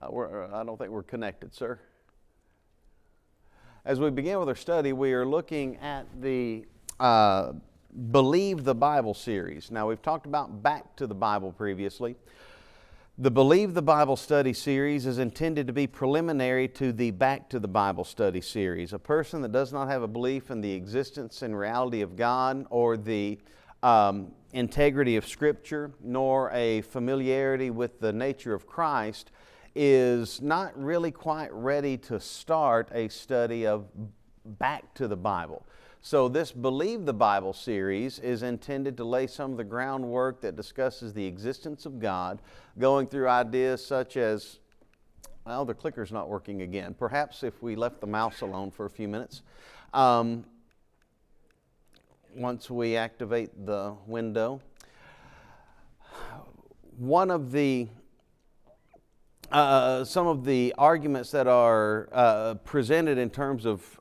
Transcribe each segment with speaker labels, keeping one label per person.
Speaker 1: I don't think we're connected, sir. As we begin with our study, we are looking at the Believe the Bible series. Now, we've talked about Back to the Bible previously. The Believe the Bible study series is intended to be preliminary to the Back to the Bible study series. A person that does not have a belief in the existence and reality of God or the integrity of Scripture, nor a familiarity with the nature of Christ, is not really quite ready to start a study of Back to the Bible. So this Believe the Bible series is intended to lay some of the groundwork that discusses the existence of God, going through ideas such as, well, the clicker's not working again. Perhaps if we left the mouse alone for a few minutes. Once we activate the window. One of the some of the arguments that are presented in terms of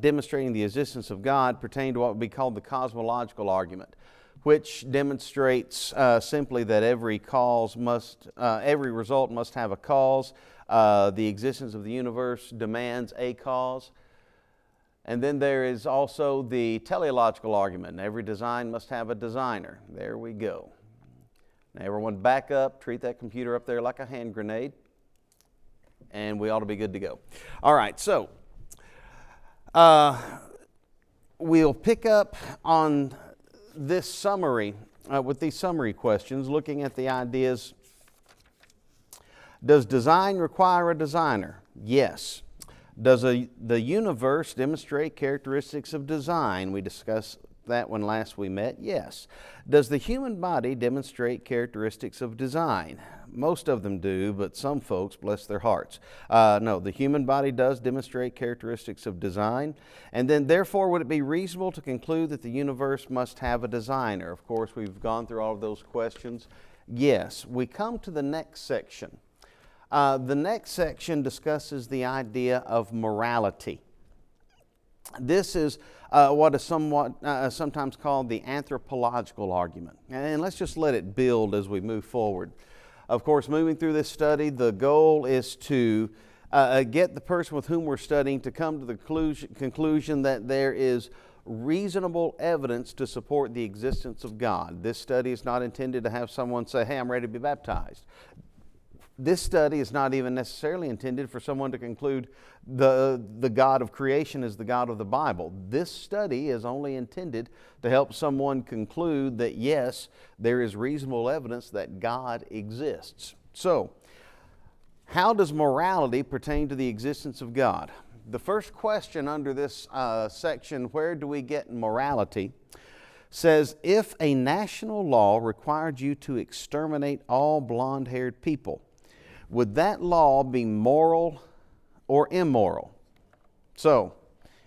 Speaker 1: demonstrating the existence of God pertain to what would be called the cosmological argument, which demonstrates simply that every result must have a cause. The existence of the universe demands a cause. And then there is also the teleological argument. Every design must have a designer. There we go. Now everyone back up, treat that computer up there like a hand grenade, and we ought to be good to go. All right, so we'll pick up on this summary, with these summary questions, looking at the ideas. Does design require a designer? Yes. Does the universe demonstrate characteristics of design? We discussed that when last we met. Yes. Does the human body demonstrate characteristics of design? Most of them do, but some folks, bless their hearts. No, the human body does demonstrate characteristics of design. And then, therefore, would it be reasonable to conclude that the universe must have a designer? Of course, we've gone through all of those questions. Yes. We come to the next section. The next section discusses the idea of morality. This is what is sometimes called the anthropological argument. And let's just let it build as we move forward. Of course, moving through this study, the goal is to get the person with whom we're studying to come to the conclusion that there is reasonable evidence to support the existence of God. This study is not intended to have someone say, hey, I'm ready to be baptized. This study is not even necessarily intended for someone to conclude the God of creation is the God of the Bible. This study is only intended to help someone conclude that, yes, there is reasonable evidence that God exists. So, how does morality pertain to the existence of God? The first question under this section, where do we get morality, says, if a national law required you to exterminate all blonde-haired people, would that law be moral or immoral? So,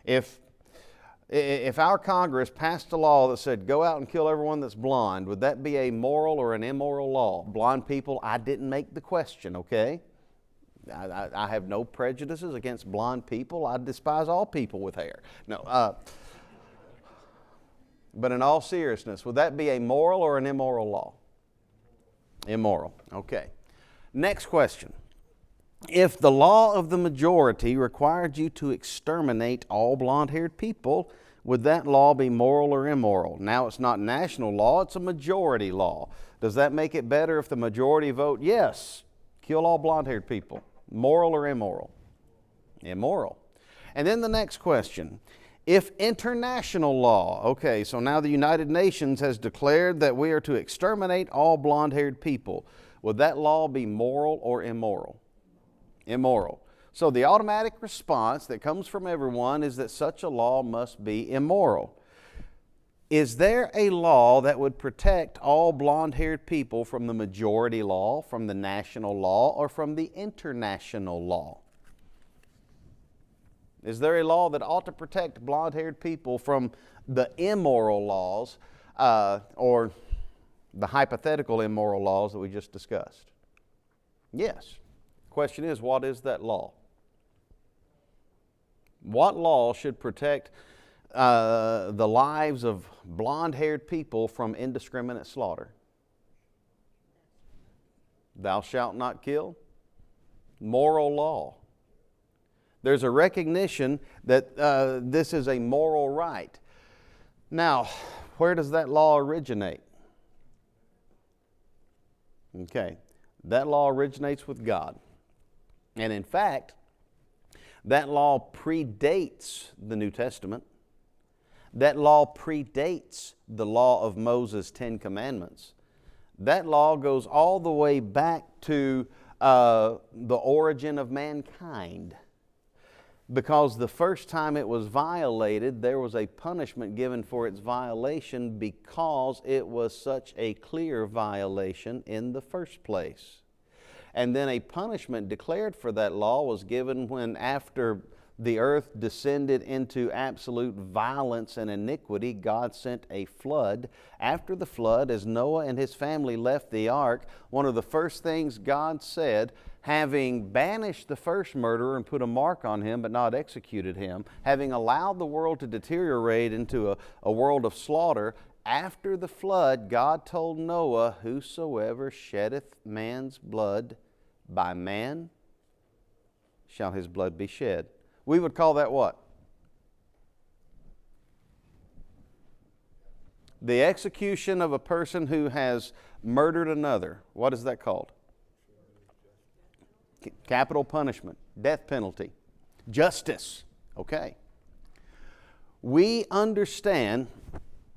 Speaker 1: if our Congress passed a law that said, go out and kill everyone that's blonde, would that be a moral or an immoral law? Blonde people, I didn't make the question, okay? I have no prejudices against blonde people. I despise all people with hair. No. But in all seriousness, would that be a moral or an immoral law? Immoral, okay. Next question. If the law of the majority required you to exterminate all blonde-haired people, would that law be moral or immoral? Now it's not national law, it's a majority law. Does that make it better if the majority vote yes, kill all blonde-haired people? Moral or immoral? Immoral. And then the next question. If international law, okay, so now the United Nations has declared that we are to exterminate all blonde-haired people, would that law be moral or immoral? Immoral. So the automatic response that comes from everyone is that such a law must be immoral. Is there a law that would protect all blonde-haired people from the majority law, from the national law, or from the international law? Is there a law that ought to protect blonde-haired people from the immoral laws or the hypothetical immoral laws that we just discussed? Yes. The question is, what is that law? What law should protect the lives of blonde-haired people from indiscriminate slaughter? Thou shalt not kill? Moral law. There's a recognition that this is a moral right. Now, where does that law originate? Okay, that law originates with God. And in fact, that law predates the New Testament. That law predates the law of Moses' 10 Commandments. That law goes all the way back to the origin of mankind. Because the first time it was violated, there was a punishment given for its violation because it was such a clear violation in the first place. And then a punishment declared for that law was given when, after the earth descended into absolute violence and iniquity, God sent a flood. After the flood, as Noah and his family left the ark, one of the first things God said, having banished the first murderer and put a mark on him but not executed him, having allowed the world to deteriorate into a world of slaughter, after the flood, God told Noah, "Whosoever sheddeth man's blood, by man shall his blood be shed." We would call that what? The execution of a person who has murdered another. What is that called? Capital punishment, death penalty, justice. Okay. We understand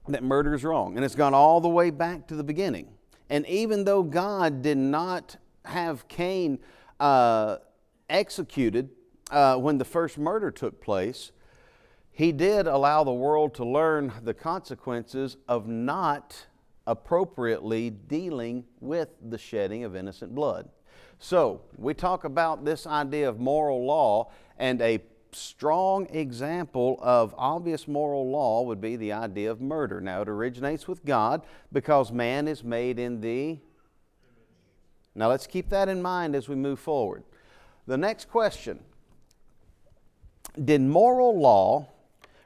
Speaker 1: that murder is wrong, and it's gone all the way back to the beginning. And even though God did not have Cain executed when the first murder took place, He did allow the world to learn the consequences of not appropriately dealing with the shedding of innocent blood. So, we talk about this idea of moral law, and a strong example of obvious moral law would be the idea of murder. Now, it originates with God because man is made in the... Now, let's keep that in mind as we move forward. The next question: did moral law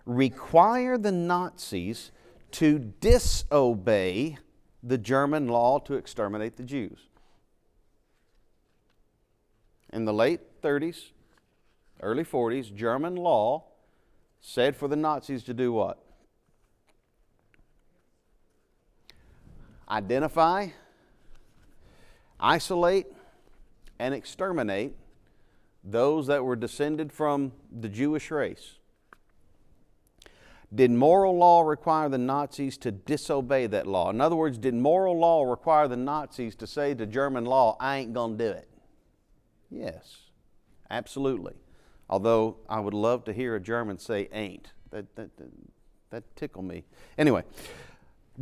Speaker 1: require the Nazis to disobey the German law to exterminate the Jews? In the late 30s, early 40s, German law said for the Nazis to do what? Identify, isolate, and exterminate those that were descended from the Jewish race. Did moral law require the Nazis to disobey that law? In other words, did moral law require the Nazis to say to German law, "I ain't gonna do it"? Yes, absolutely. Although I would love to hear a German say "ain't." That tickle me. Anyway,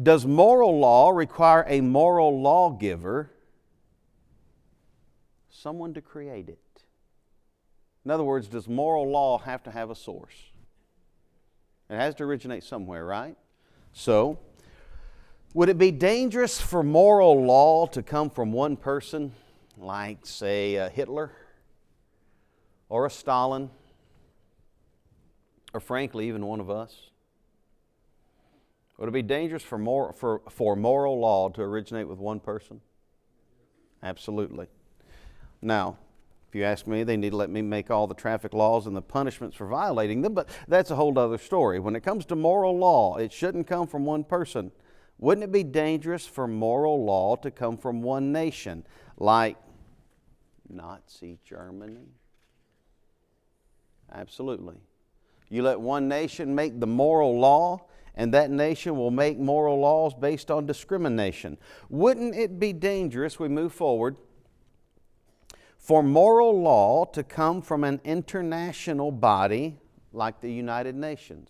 Speaker 1: does moral law require a moral lawgiver, someone to create it? In other words, does moral law have to have a source? It has to originate somewhere, right? So, would it be dangerous for moral law to come from one person, like, say, Hitler, or a Stalin, or frankly, even one of us? Would it be dangerous for moral law to originate with one person? Absolutely. Now, if you ask me, they need to let me make all the traffic laws and the punishments for violating them, but that's a whole other story. When it comes to moral law, it shouldn't come from one person. Wouldn't it be dangerous for moral law to come from one nation, like Nazi Germany? Absolutely. You let one nation make the moral law, and that nation will make moral laws based on discrimination. Wouldn't it be dangerous, we move forward, for moral law to come from an international body like the United Nations?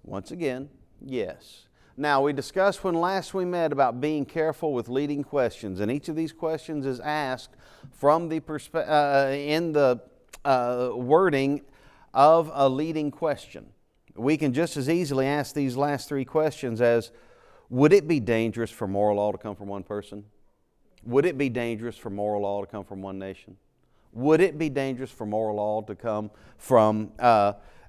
Speaker 1: Once again, yes. Now, we discussed when last we met about being careful with leading questions, and each of these questions is asked from the in the wording of a leading question. We can just as easily ask these last three questions as: would it be dangerous for moral law to come from one person? Would it be dangerous for moral law to come from one nation? Would it be dangerous for moral law to come from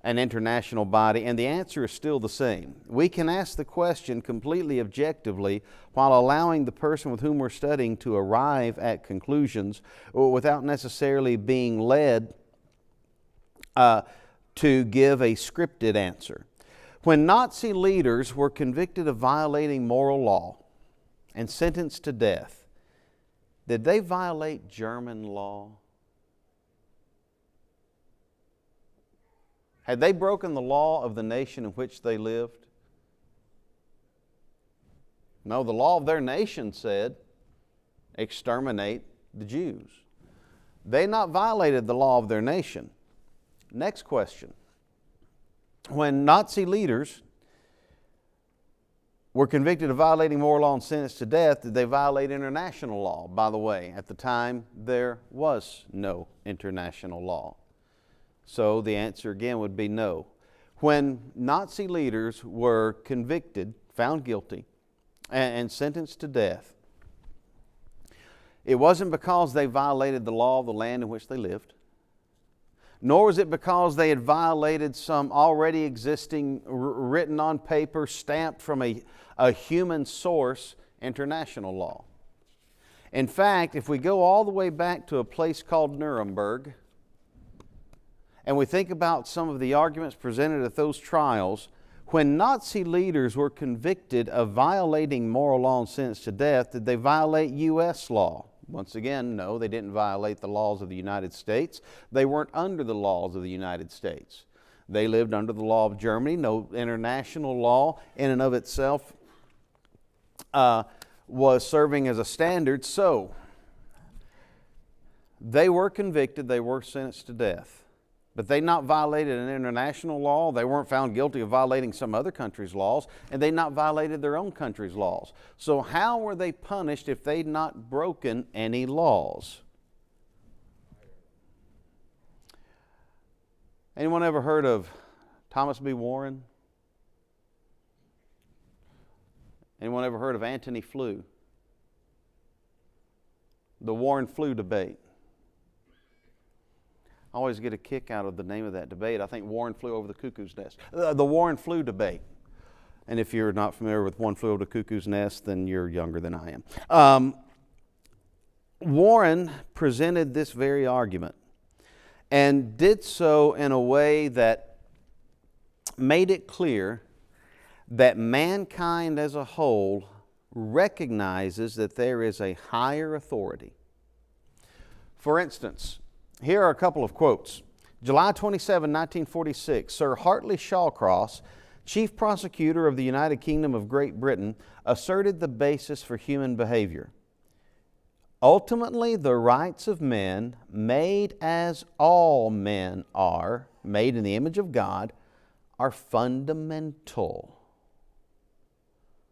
Speaker 1: an international body, and the answer is still the same. We can ask the question completely objectively while allowing the person with whom we're studying to arrive at conclusions without necessarily being led to give a scripted answer. When Nazi leaders were convicted of violating moral law and sentenced to death, did they violate German law? Had they broken the law of the nation in which they lived? No, the law of their nation said, exterminate the Jews. They not violated the law of their nation. Next question. When Nazi leaders were convicted of violating moral law and sentenced to death, did they violate international law? By the way, at the time, there was no international law. So the answer again would be no. When Nazi leaders were convicted, found guilty, and sentenced to death, it wasn't because they violated the law of the land in which they lived, nor was it because they had violated some already existing, written on paper, stamped from a human source, international law. In fact, if we go all the way back to a place called Nuremberg, and we think about some of the arguments presented at those trials, when Nazi leaders were convicted of violating moral law and sentenced to death, did they violate U.S. law? Once again, no, they didn't violate the laws of the United States. They weren't under the laws of the United States. They lived under the law of Germany. No international law in and of itself was serving as a standard. So, they were convicted, they were sentenced to death. But they not violated an international law. They weren't found guilty of violating some other country's laws, and they not violated their own country's laws. So how were they punished if they'd not broken any laws? Anyone ever heard of Thomas B. Warren? Anyone ever heard of Antony Flew? The Warren-Flew debate. I always get a kick out of the name of that debate. I think Warren Flew Over the Cuckoo's Nest. The Warren-Flew debate. And if you're not familiar with Warren Flew Over the Cuckoo's Nest, then you're younger than I am. Warren presented this very argument and did so in a way that made it clear that mankind as a whole recognizes that there is a higher authority. For instance, here are a couple of quotes. July 27, 1946, Sir Hartley Shawcross, Chief Prosecutor of the United Kingdom of Great Britain, asserted the basis for human behavior. Ultimately, the rights of men, made as all men are, made in the image of God, are fundamental.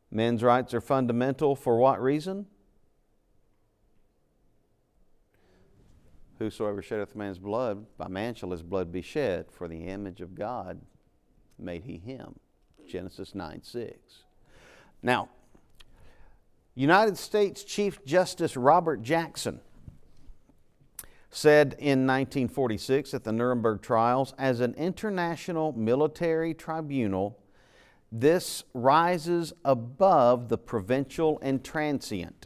Speaker 1: Men's rights are fundamental for what reason? Whosoever sheddeth man's blood, by man shall his blood be shed, for the image of God made he him. Genesis 9:6. Now, United States Chief Justice Robert Jackson said in 1946 at the Nuremberg trials, as an international military tribunal, this rises above the provincial and transient.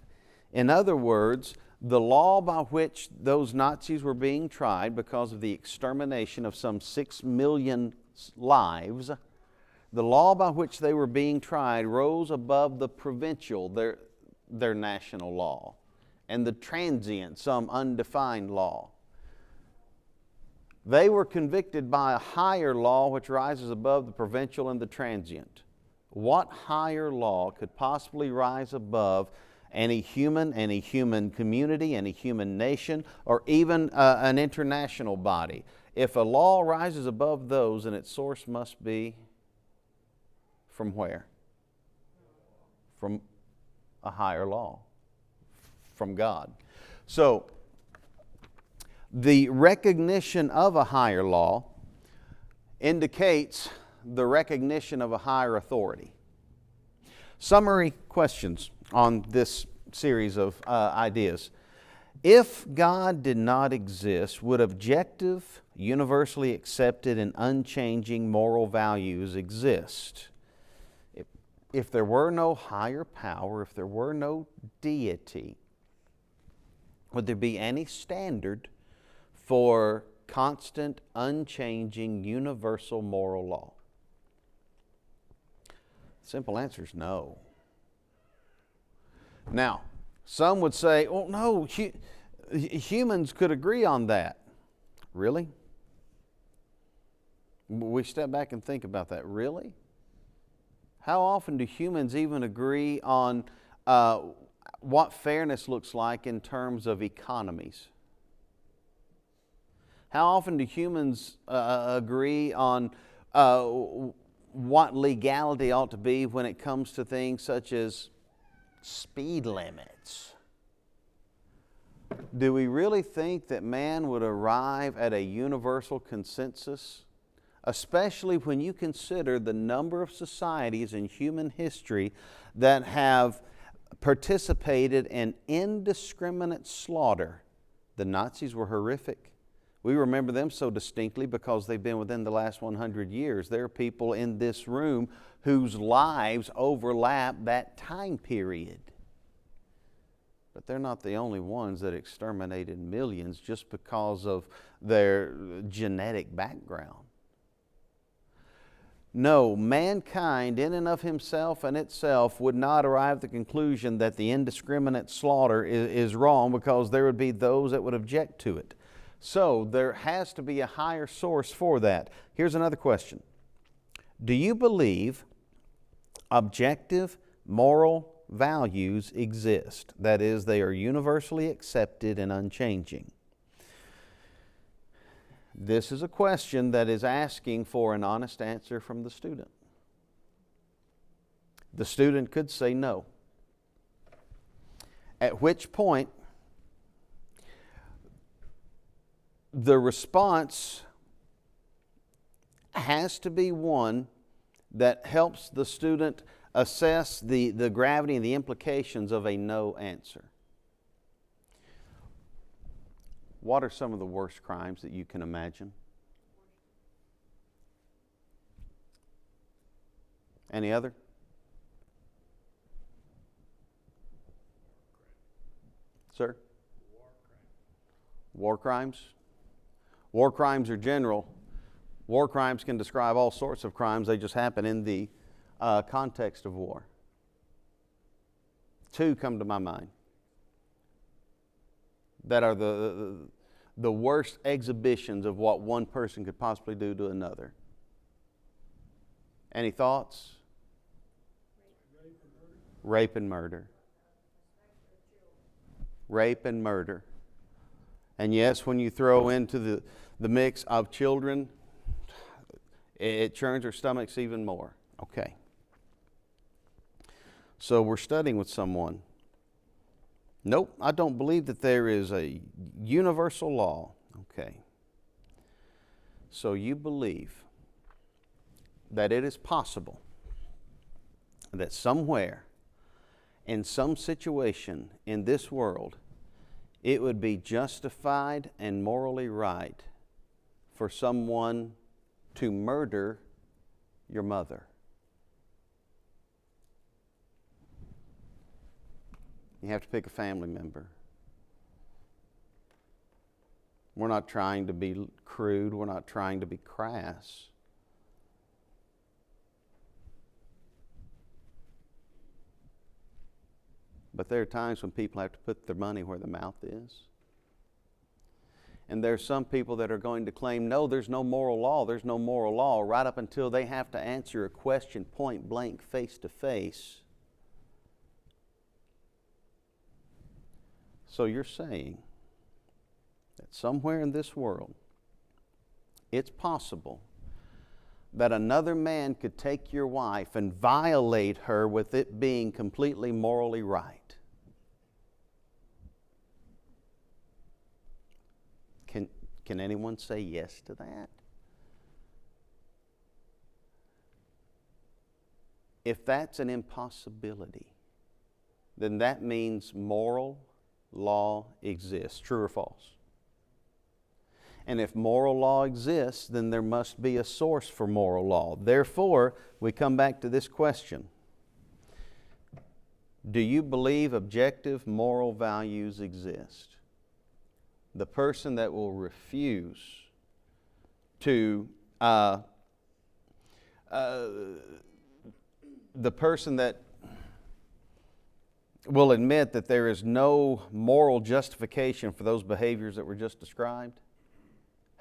Speaker 1: In other words, the law by which those Nazis were being tried because of the extermination of some 6 million lives, the law by which they were being tried rose above the provincial, their national law, and the transient, some undefined law. They were convicted by a higher law which rises above the provincial and the transient. What higher law could possibly rise above any human community, any human nation, or even an international body? If a law rises above those, then its source must be from where? From a higher law, from God. So, the recognition of a higher law indicates the recognition of a higher authority. Summary questions on this series of ideas. If God did not exist, would objective universally accepted and unchanging moral values exist. If there were no higher power, if there were no deity, would there be any standard for constant, unchanging, universal moral law? Simple answer is no. Now, some would say, oh no, humans could agree on that. Really? We step back and think about that. Really? How often do humans even agree on what fairness looks like in terms of economies? How often do humans agree on what legality ought to be when it comes to things such as speed limits? Do we really think that man would arrive at a universal consensus? Especially when you consider the number of societies in human history that have participated in indiscriminate slaughter. The Nazis were horrific. We remember them so distinctly because they've been within the last 100 years. There are people in this room whose lives overlap that time period. But they're not the only ones that exterminated millions just because of their genetic background. No, mankind in and of himself and itself would not arrive at the conclusion that the indiscriminate slaughter is wrong, because there would be those that would object to it. So there has to be a higher source for that. Here's another question. Do you believe objective moral values exist? That is, they are universally accepted and unchanging. This is a question that is asking for an honest answer from the student. The student could say no. At which point, the response has to be one that helps the student assess the gravity and the implications of a no answer. What are some of the worst crimes that you can imagine? Any other? Sir? War crimes. War crimes are general. War crimes can describe all sorts of crimes. They just happen in the context of war. Two come to my mind that are the worst exhibitions of what one person could possibly do to another. Any thoughts? Rape and murder. Rape and murder. And yes, when you throw into the mix of children, it churns our stomachs even more. Okay. So we're studying with someone. Nope, I don't believe that there is a universal law. Okay. So you believe that it is possible that somewhere, in some situation in this world, it would be justified and morally right for someone to murder your mother. You have to pick a family member. We're not trying to be crude. We're not trying to be crass. But there are times when people have to put their money where their mouth is. And there are some people that are going to claim, no, there's no moral law. There's no moral law, right up until they have to answer a question point blank, face to face. So you're saying that somewhere in this world, it's possible that another man could take your wife and violate her with it being completely morally right. Can anyone say yes to that? If that's an impossibility, then that means moral law exists. True or false? And if moral law exists, then there must be a source for moral law. Therefore, we come back to this question. Do you believe objective moral values exist? The person that will refuse to, the person that will admit that there is no moral justification for those behaviors that were just described,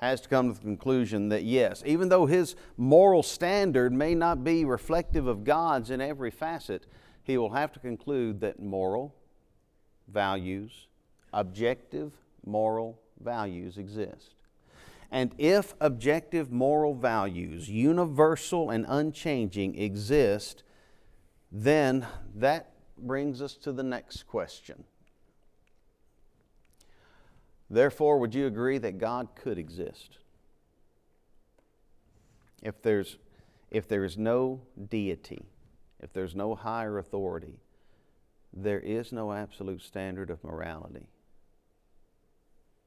Speaker 1: has to come to the conclusion that yes, even though his moral standard may not be reflective of God's in every facet, he will have to conclude that moral values, objective moral values exist. And if objective moral values, universal and unchanging, exist, then that brings us to the next question. Therefore, would you agree that God could exist? If there is no deity, if there's no higher authority, there is no absolute standard of morality.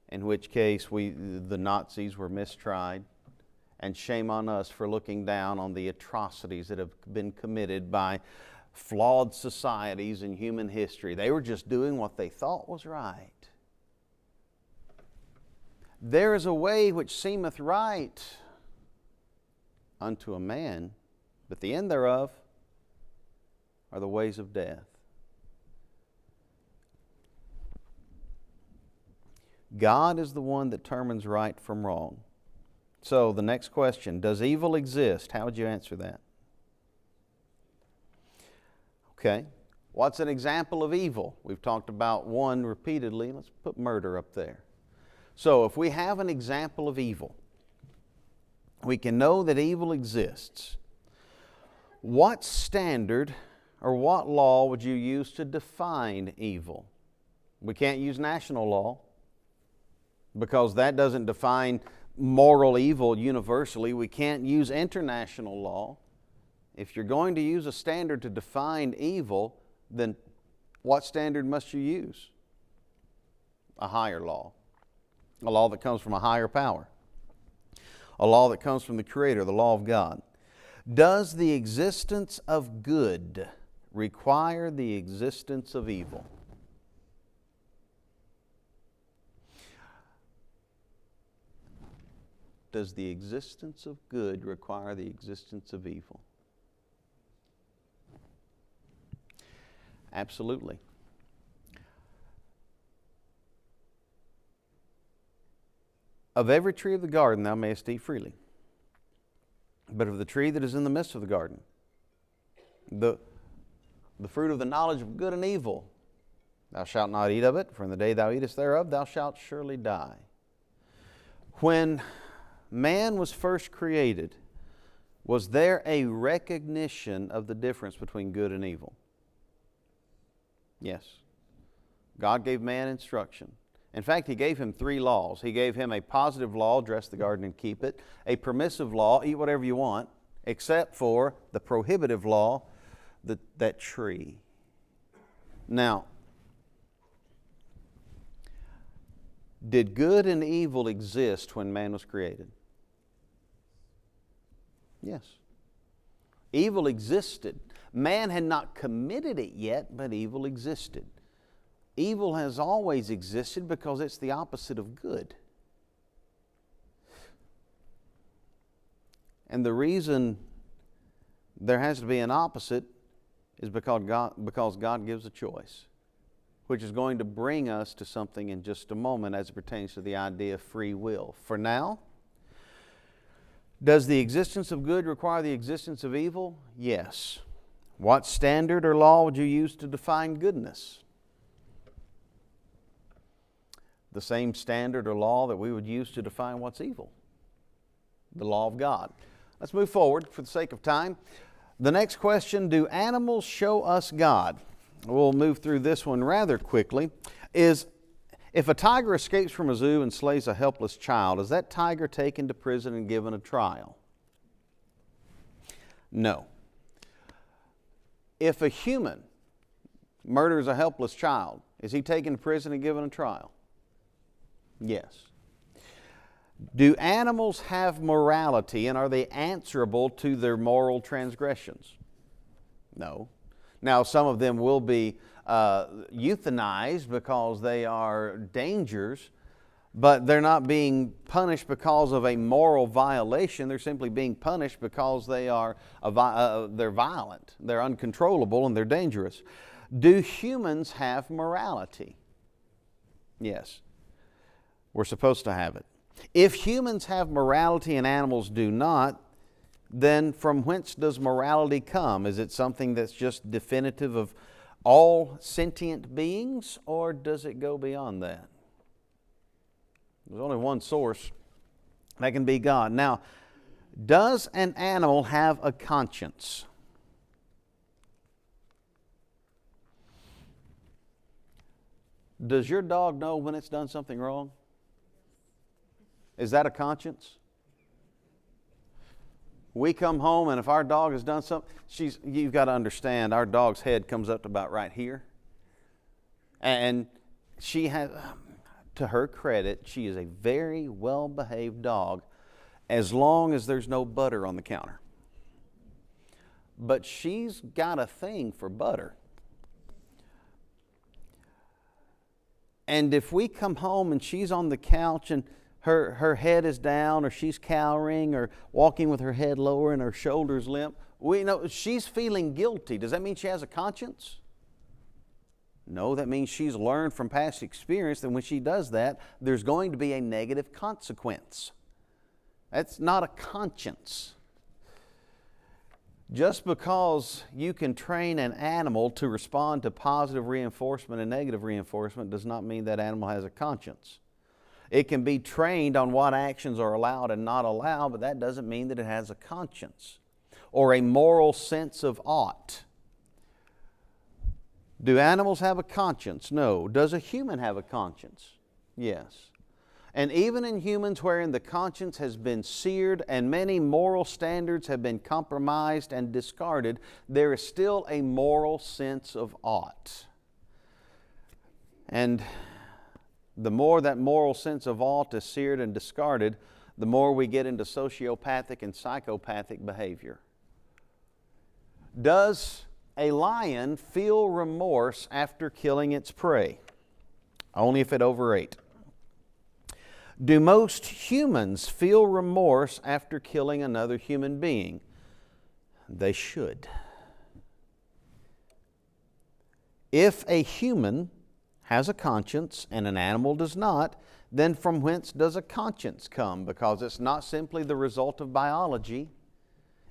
Speaker 1: In which case, the Nazis were mistried, and shame on us for looking down on the atrocities that have been committed by flawed societies in human history. They were just doing what they thought was right. There is a way which seemeth right unto a man, but the end thereof are the ways of death. God is the one that determines right from wrong. So the next question, does evil exist? How would you answer that? Okay, what's an example of evil? We've talked about one repeatedly. Let's put murder up there. So if we have an example of evil, we can know that evil exists. What standard or what law would you use to define evil? We can't use national law because that doesn't define moral evil universally. We can't use international law. If you're going to use a standard to define evil, then what standard must you use? A higher law. A law that comes from a higher power. A law that comes from the Creator, the law of God. Does the existence of good require the existence of evil? Does the existence of good require the existence of evil? Absolutely. Of every tree of the garden thou mayest eat freely, but of the tree that is in the midst of the garden, the fruit of the knowledge of good and evil, thou shalt not eat of it, for in the day thou eatest thereof thou shalt surely die. When man was first created, was there a recognition of the difference between good and evil? Yes. God gave man instruction. In fact, He gave him 3 laws. He gave him a positive law, dress the garden and keep it. A permissive law, eat whatever you want, except for the prohibitive law, that tree. Now, did good and evil exist when man was created? Yes. Evil existed. Man had not committed it yet, but evil existed. Evil has always existed because it's the opposite of good. And the reason there has to be an opposite is because God gives a choice, which is going to bring us to something in just a moment as it pertains to the idea of free will. For now, does the existence of good require the existence of evil? Yes. What standard or law would you use to define goodness? The same standard or law that we would use to define what's evil. The law of God. Let's move forward for the sake of time. The next question, do animals show us God? We'll move through this one rather quickly. Is if a tiger escapes from a zoo and slays a helpless child, is that tiger taken to prison and given a trial? No. If a human murders a helpless child, is he taken to prison and given a trial? Yes. Do animals have morality, and are they answerable to their moral transgressions? No. Now, some of them will be euthanized because they are dangers, but they're not being punished because of a moral violation. They're simply being punished because they're violent, they're uncontrollable, and they're dangerous. Do humans have morality? Yes. We're supposed to have it. If humans have morality and animals do not, then from whence does morality come? Is it something that's just definitive of all sentient beings, or does it go beyond that? There's only one source. That can be God. Now, does an animal have a conscience? Does your dog know when it's done something wrong? Is that a conscience? We come home, and if our dog has done something, you've got to understand, our dog's head comes up to about right here. And she has, to her credit, she is a very well-behaved dog as long as there's no butter on the counter. But she's got a thing for butter. And if we come home and she's on the couch and her head is down, or she's cowering, or walking with her head lower and her shoulders limp, we know she's feeling guilty. Does that mean she has a conscience? No, that means she's learned from past experience that when she does that, there's going to be a negative consequence. That's not a conscience. Just because you can train an animal to respond to positive reinforcement and negative reinforcement does not mean that animal has a conscience. It can be trained on what actions are allowed and not allowed, but that doesn't mean that it has a conscience or a moral sense of ought. Do animals have a conscience? No. Does a human have a conscience? Yes. And even in humans wherein the conscience has been seared and many moral standards have been compromised and discarded, there is still a moral sense of ought. And the more that moral sense of ought is seared and discarded, the more we get into sociopathic and psychopathic behavior. Does a lion feel remorse after killing its prey? Only if it overate. Do most humans feel remorse after killing another human being? They should. If a human has a conscience and an animal does not, then from whence does a conscience come? Because it's not simply the result of biology.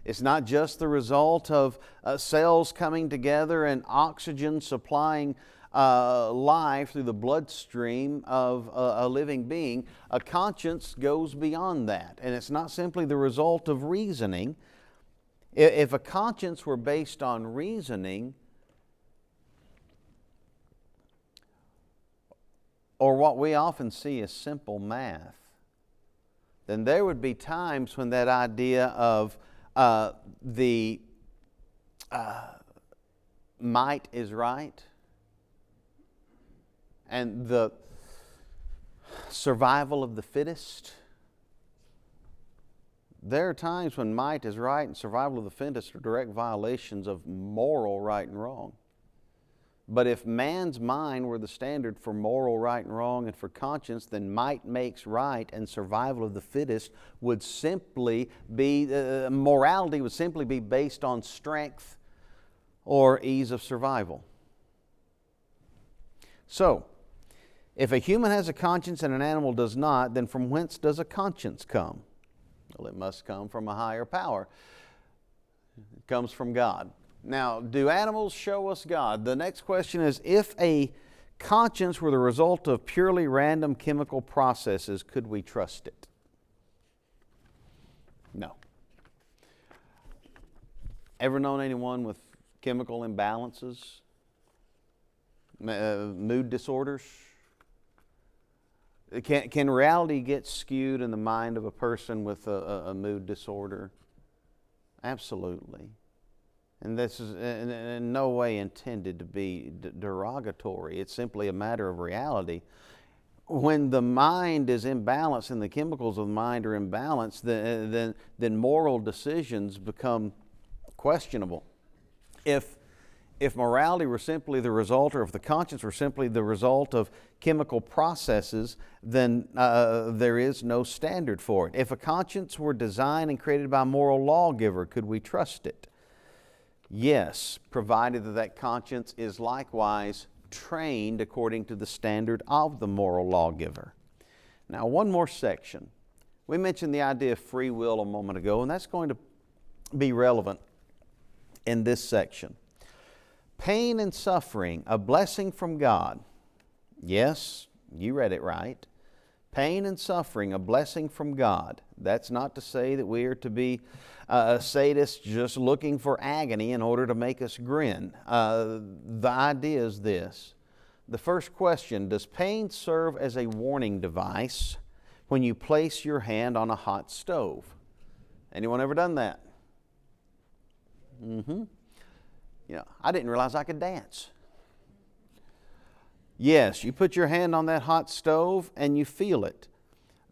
Speaker 1: It's not just the result of cells coming together and oxygen supplying life through the bloodstream of a living being. A conscience goes beyond that, and it's not simply the result of reasoning. If a conscience were based on reasoning, or what we often see as simple math, then there would be times when that idea of the might is right and the survival of the fittest. There are times when might is right and survival of the fittest are direct violations of moral right and wrong. But if man's mind were the standard for moral right and wrong and for conscience, then might makes right and survival of the fittest would simply be, morality would simply be based on strength or ease of survival. So, if a human has a conscience and an animal does not, then from whence does a conscience come? Well, it must come from a higher power. It comes from God. Now, do animals show us God? The next question is, if a conscience were the result of purely random chemical processes, could we trust it? No. Ever known anyone with chemical imbalances? Mood disorders? Can reality get skewed in the mind of a person with a mood disorder? Absolutely. And this is in no way intended to be derogatory. It's simply a matter of reality. when the mind is imbalanced and the chemicals of the mind are imbalanced, then moral decisions become questionable. If morality were simply the result, or if the conscience were simply the result of chemical processes, then there is no standard for it. If a conscience were designed and created by a moral lawgiver, could we trust it? Yes, provided that that conscience is likewise trained according to the standard of the moral lawgiver. Now, one more section. We mentioned the idea of free will a moment ago, and that's going to be relevant in this section. Pain and suffering, a blessing from God. Yes, you read it right. Pain and suffering, a blessing from God. That's not to say that we are to be sadists just looking for agony in order to make us grin. The idea is this. The first question, does pain serve as a warning device when you place your hand on a hot stove? Anyone ever done that? Mm-hmm. You know, I didn't realize I could dance. Yes, you put your hand on that hot stove and you feel it.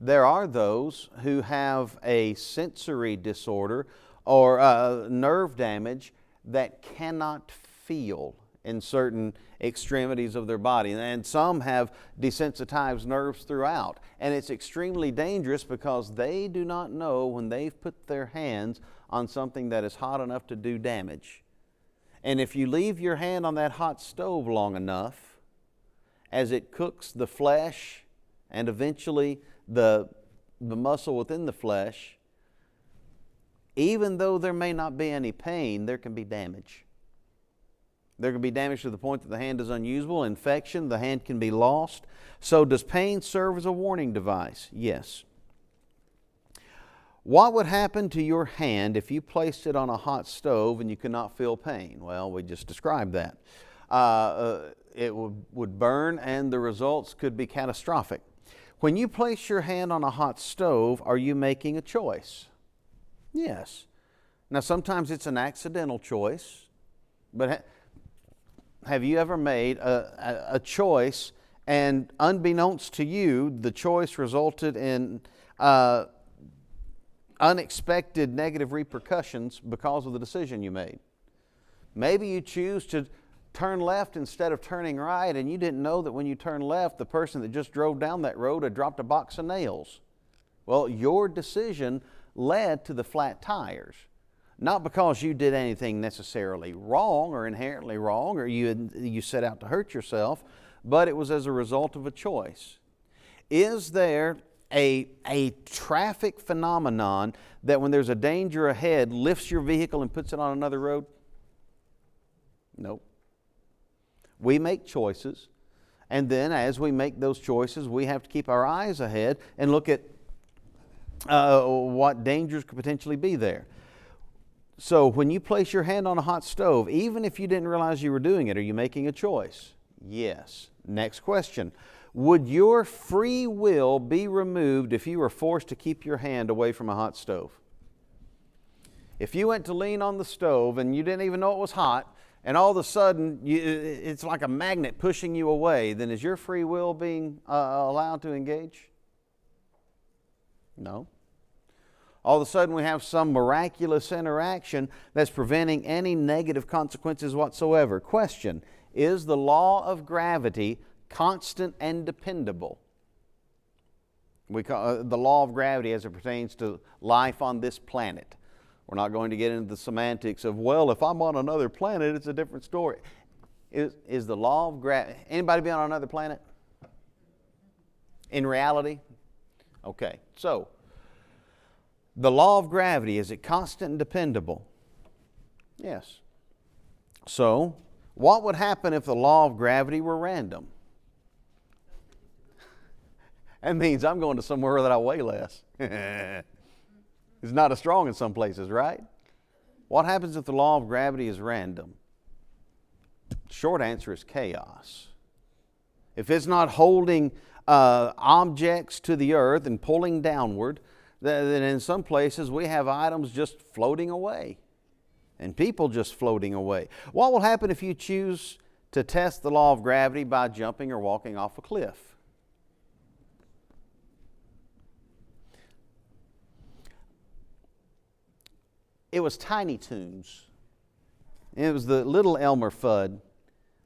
Speaker 1: There are those who have a sensory disorder or nerve damage that cannot feel in certain extremities of their body. And some have desensitized nerves throughout. And it's extremely dangerous because they do not know when they've put their hands on something that is hot enough to do damage. And if you leave your hand on that hot stove long enough, as it cooks the flesh and eventually the muscle within the flesh, even though there may not be any pain, there can be damage. There can be damage to the point that the hand is unusable, infection, the hand can be lost. So does pain serve as a warning device? Yes. What would happen to your hand if you placed it on a hot stove and you could not feel pain? Well, we just described that. It would burn and the results could be catastrophic. When you place your hand on a hot stove, are you making a choice? Yes. Now, sometimes it's an accidental choice, but have you ever made a choice and unbeknownst to you, the choice resulted in unexpected negative repercussions because of the decision you made? Maybe you choose to turn left instead of turning right, and you didn't know that when you turned left, the person that just drove down that road had dropped a box of nails. Well, your decision led to the flat tires. Not because you did anything necessarily wrong or inherently wrong or you set out to hurt yourself, but it was as a result of a choice. Is there a traffic phenomenon that when there's a danger ahead lifts your vehicle and puts it on another road? Nope. We make choices, and then as we make those choices, we have to keep our eyes ahead and look at what dangers could potentially be there. So when you place your hand on a hot stove, even if you didn't realize you were doing it, are you making a choice? Yes. Next question. Would your free will be removed if you were forced to keep your hand away from a hot stove? If you went to lean on the stove and you didn't even know it was hot, and all of a sudden it's like a magnet pushing you away, then is your free will being allowed to engage? No. All of a sudden we have some miraculous interaction that's preventing any negative consequences whatsoever. Question, is the law of gravity constant and dependable? We call the law of gravity as it pertains to life on this planet. We're not going to get into the semantics of, well, if I'm on another planet, it's a different story. Is the law of gravity, anybody been on another planet? In reality? Okay, so the law of gravity, is it constant and dependable? Yes. So, what would happen if the law of gravity were random? That means I'm going to somewhere that I weigh less. It's not as strong in some places, right? What happens if the law of gravity is random? Short answer is chaos. If it's not holding objects to the earth and pulling downward, then in some places we have items just floating away and people just floating away. What will happen if you choose to test the law of gravity by jumping or walking off a cliff? It was Tiny Toons. It was the little Elmer Fudd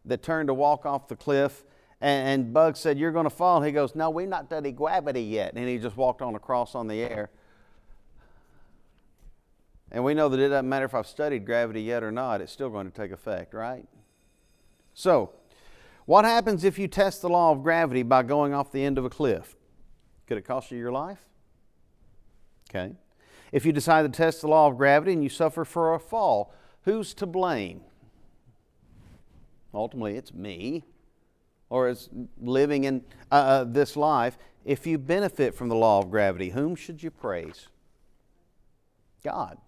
Speaker 1: that turned to walk off the cliff, and Bugs said, "You're going to fall." And he goes, "No, we're not studied gravity yet." And he just walked on across on the air. And we know that it doesn't matter if I've studied gravity yet or not, it's still going to take effect, right? So, what happens if you test the law of gravity by going off the end of a cliff? Could it cost you your life? Okay. If you decide to test the law of gravity and you suffer for a fall, who's to blame? Ultimately, it's me, or it's living in this life. If you benefit from the law of gravity, whom should you praise? God.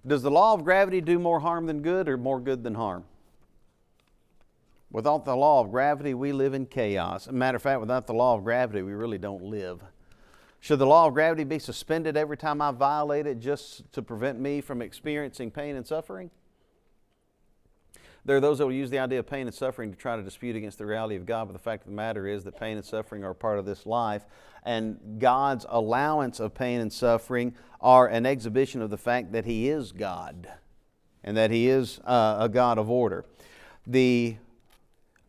Speaker 1: Does the law of gravity do more harm than good, or more good than harm? Without the law of gravity, we live in chaos. As a matter of fact, without the law of gravity, we really don't live. Should the law of gravity be suspended every time I violate it just to prevent me from experiencing pain and suffering? There are those that will use the idea of pain and suffering to try to dispute against the reality of God, but the fact of the matter is that pain and suffering are a part of this life, and God's allowance of pain and suffering are an exhibition of the fact that He is God, and that He is a God of order. The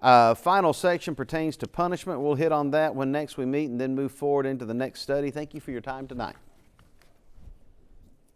Speaker 1: final section pertains to punishment. We'll hit on that when next we meet and then move forward into the next study. Thank you for your time tonight.